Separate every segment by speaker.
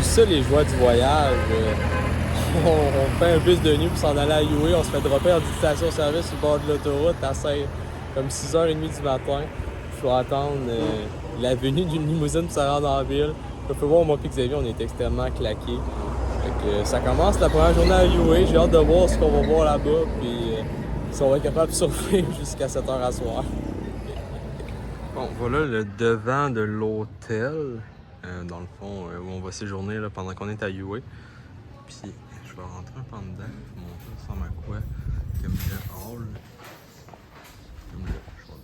Speaker 1: plus ça les joies du voyage. On fait un bus de nuit pour s'en aller à UA, on se fait dropper en station-service sur le bord de l'autoroute à 5, comme 6h30 du matin. Il faut attendre la venue d'une limousine pour se rendre en ville. On peut voir, moi et Xavier, on est extrêmement claqués. Fait que, ça commence la première journée à UA, j'ai hâte de voir ce qu'on va voir là-bas, puis si on va être capable de surfer jusqu'à 7h à soir. Bon, voilà le devant de l'hôtel, dans le fond, où on va séjourner là, pendant qu'on est à UA. Puis, je vais rentrer un peu en dedans, je vais vous montrer ça ressemble à quoi. Comme le hall. Comme le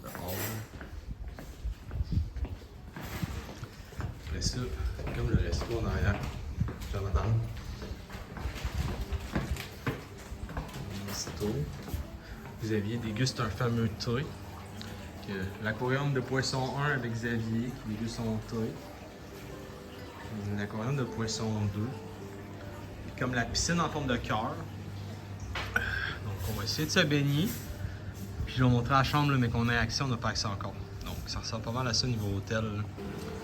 Speaker 1: hall. Après ça, comme le resto en arrière. Jonathan. Resto. Xavier déguste un fameux thé. L'aquarium de poisson 1 avec Xavier qui déguste son thé. L'aquarium de poisson 2. Comme la piscine en forme de cœur. Donc on va essayer de se baigner. Puis je vais vous montrer la chambre, là, mais qu'on ait accès, on n'a pas accès encore. Donc ça ressemble pas mal à ça au niveau hôtel. Là.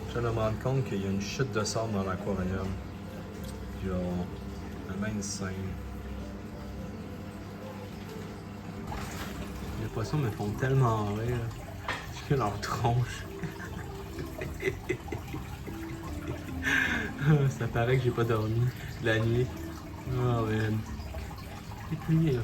Speaker 1: Je viens de me rendre compte qu'il y a une chute de sable dans l'aquarium. Puis un bain de scène. Les poissons me font tellement rire. Je leur tronche. Ça paraît que j'ai pas dormi la nuit. Oh man. C'est cligné là.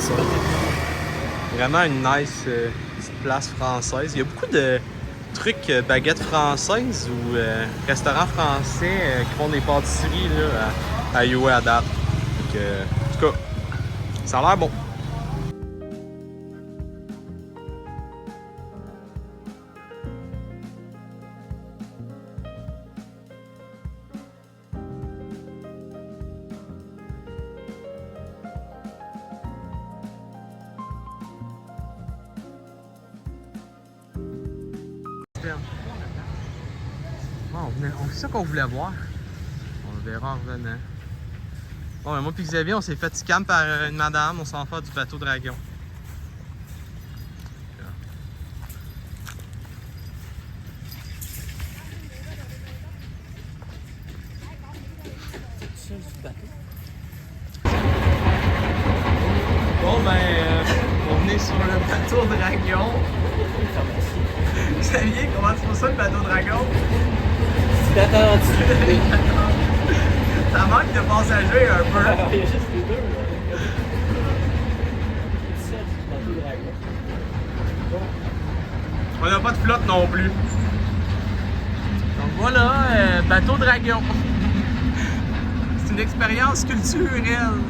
Speaker 1: Ça. Vraiment une nice petite place française. Il y a beaucoup de trucs baguettes françaises ou restaurants français qui font des pâtisseries là, à UA à date. Donc, en tout cas, ça a l'air bon. Bon, c'est ça qu'on voulait voir. On le verra en revenant. Bon, moi et Xavier, on s'est fait scam par une madame. On s'en fait du bateau dragon. Bon, ben, on est sur le bateau dragon. Xavier, comment tu trouves ça le bateau dragon?
Speaker 2: C'est attendu.
Speaker 1: Ça manque de passagers un peu.
Speaker 2: Il y a juste les deux. Bateau dragon.
Speaker 1: On n'a pas de flotte non plus. Donc voilà, bateau dragon. C'est une expérience culturelle.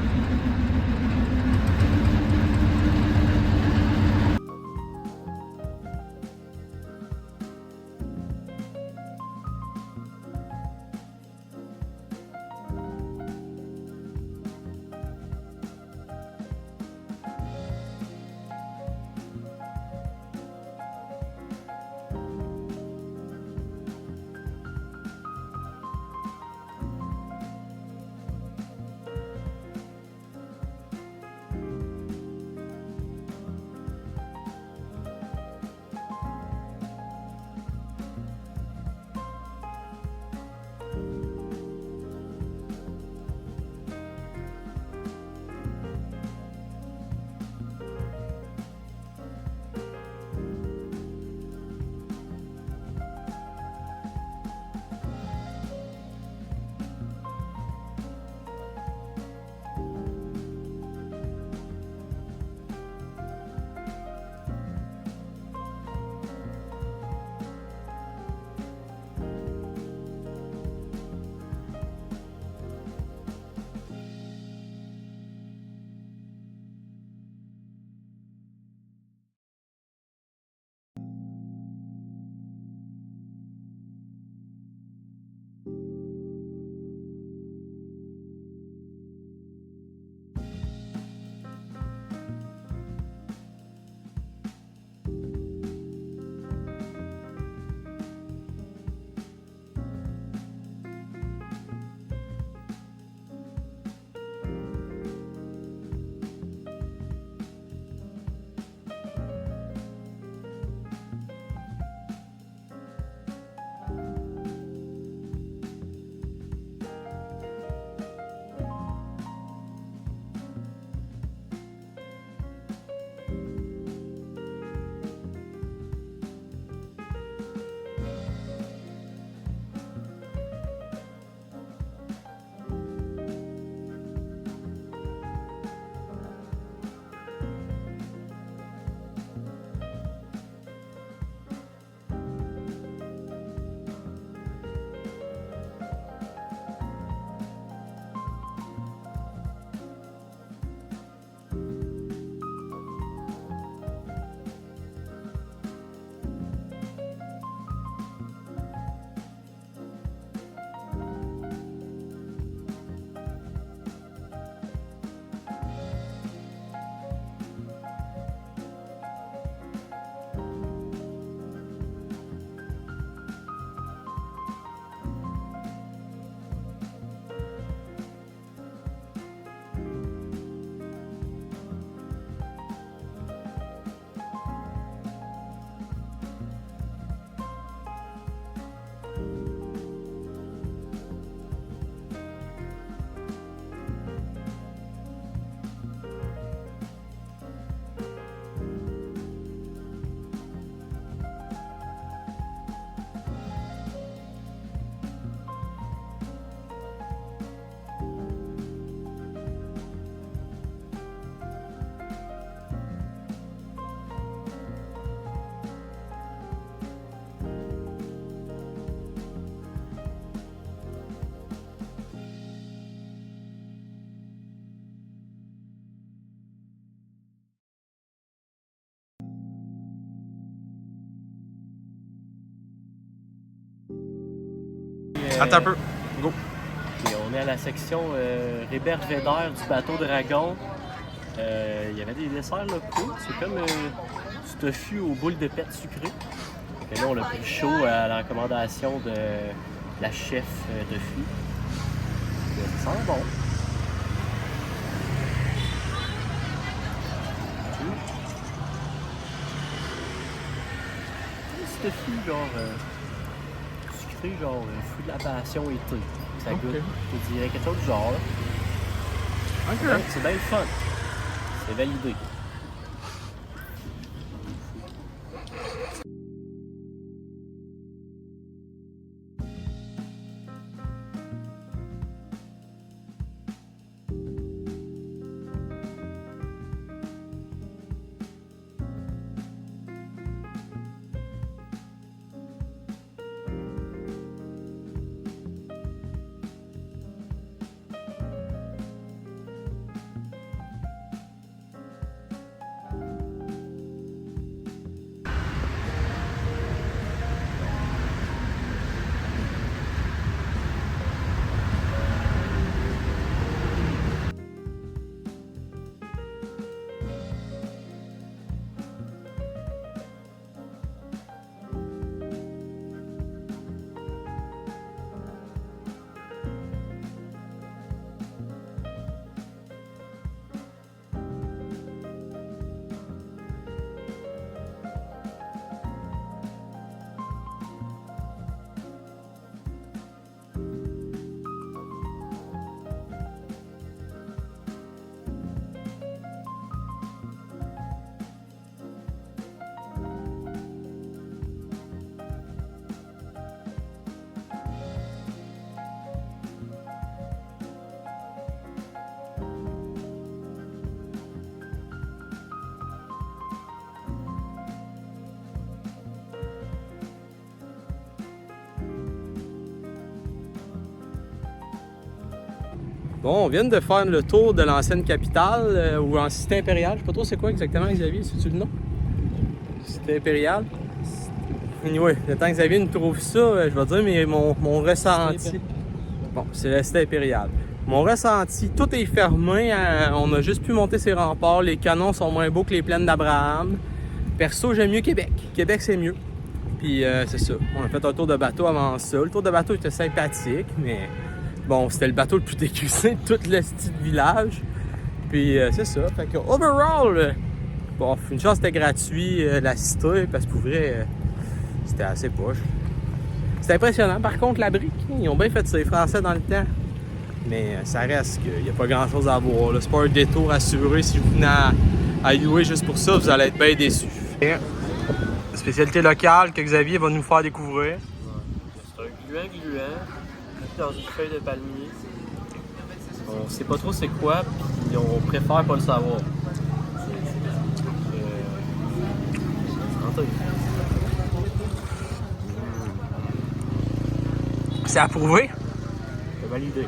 Speaker 1: Attends un peu. Go.
Speaker 2: Ok, on est à la section réverbéraire du bateau Dragon. Il y avait des desserts locaux. C'est comme du tofu aux boules de pète sucrées. Et là, on l'a pris chaud à la recommandation de la chef tofu. Ça sent bon. C'est tofu genre sucré, genre fruit de la passion été. Ça goûte, je dirais quelque chose du genre.
Speaker 1: Ok.
Speaker 2: Ouais, c'est bien le fun. C'est validé.
Speaker 1: Bon, on vient de faire le tour de l'ancienne capitale ou en cité impériale. Je sais pas trop c'est quoi exactement, Xavier, c'est-tu le nom? Cité impériale. Anyway, le temps que Xavier nous trouve ça, je vais dire mais mon ressenti. Bon, c'est la cité impériale. Mon ressenti, tout est fermé, on a juste pu monter ses remparts, les canons sont moins beaux que les plaines d'Abraham. Perso, j'aime mieux Québec. Québec, c'est mieux. Puis c'est ça, on a fait un tour de bateau avant ça. Le tour de bateau était sympathique, mais bon, c'était le bateau le plus décussé de tout le style village. Puis c'est ça, fait que overall, bon, une chance c'était gratuit la cité, parce que pour vrai, c'était assez poche. C'est impressionnant, par contre, la brique, ils ont bien fait ça, les Français dans le temps. Mais ça reste qu'il n'y a pas grand chose à voir. C'est pas un détour assuré. Si vous venez à UA juste pour ça, vous allez être bien déçus. Spécialité locale que Xavier va nous faire découvrir.
Speaker 2: C'est un gluant dans une feuille de palmier. On sait pas trop c'est quoi, puis on préfère pas le savoir.
Speaker 1: C'est approuvé.
Speaker 2: C'est validé.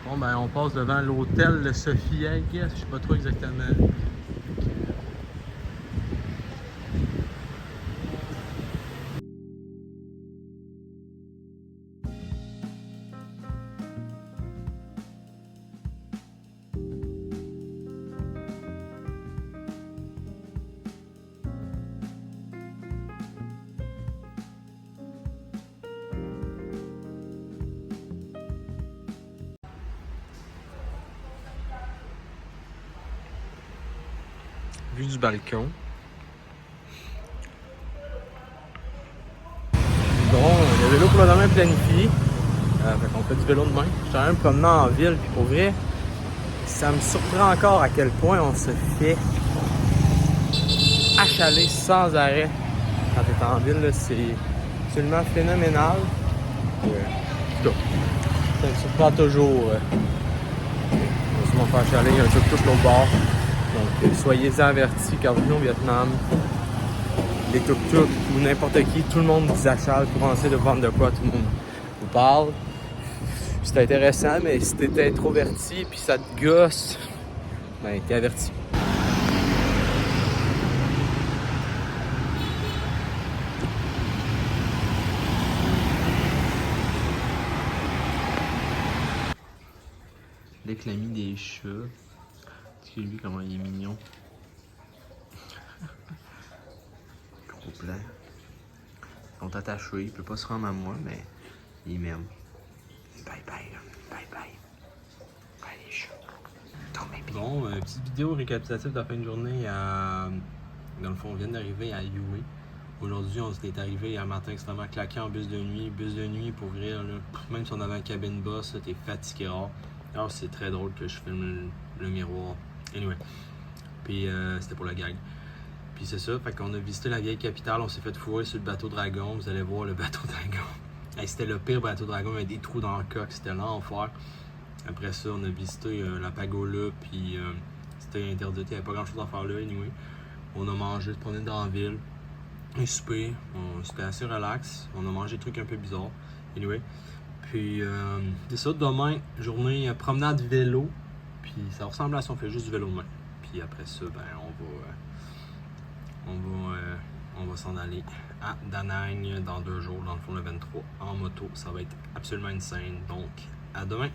Speaker 1: Bon, ben, on passe devant l'hôtel de Sophie Egg. Je sais pas trop exactement. Vue du balcon. Bon, le vélo pour le lendemain planifié. Fait qu'on fait du vélo demain. Je suis quand même promenant en ville, puis pour vrai, ça me surprend encore à quel point on se fait achaler sans arrêt quand t'es en ville. Là, c'est absolument phénoménal. En tout cas, ça me surprend toujours. On va se faire achaler, il y a un tuk-tuk l'autre bord. Donc, soyez avertis quand vous venez au Vietnam. Les tuk-tuk ou n'importe qui, tout le monde vous achale pour essayer de vendre de quoi, tout le monde vous parle. C'est intéressant, mais si t'es introverti puis ça te gosse, ben t'es averti. L'éclamie des chats. Tu lui comment il est mignon. Gros plan. Ils sont attachés, il peut pas se rendre à moi, mais il m'aime. Bye bye, bye bye. Bye les chats. Dormez bien. Bon, petite vidéo récapitulative de la fin de journée dans le fond, on vient d'arriver à Yue. Aujourd'hui, on est arrivé un matin extrêmement claqué en bus de nuit. Bus de nuit, pour vrai, là, même si on avait un cabine boss, t'es fatigué rare. Alors, c'est très drôle que je filme le miroir. Anyway. Puis, c'était pour la gag. Puis c'est ça, fait qu'on a visité la vieille capitale, on s'est fait fourrer sur le bateau Dragon. Vous allez voir le bateau Dragon. Hey, c'était le pire bateau Dragon, il y avait des trous dans le coque, c'était l'enfer. Après ça, on a visité la pagola, puis c'était interdit, il n'y avait pas grand chose à faire là, anyway. On a mangé, se promener dans la ville, un souper, c'était assez relax. On a mangé des trucs un peu bizarres, anyway. Puis c'est ça, demain, journée promenade vélo, puis ça ressemble à si on fait juste du vélo demain. Puis après ça, ben on va s'en aller à Da Nang dans 2 jours, dans le fond le 23, en moto. Ça va être absolument insane. Donc, à demain!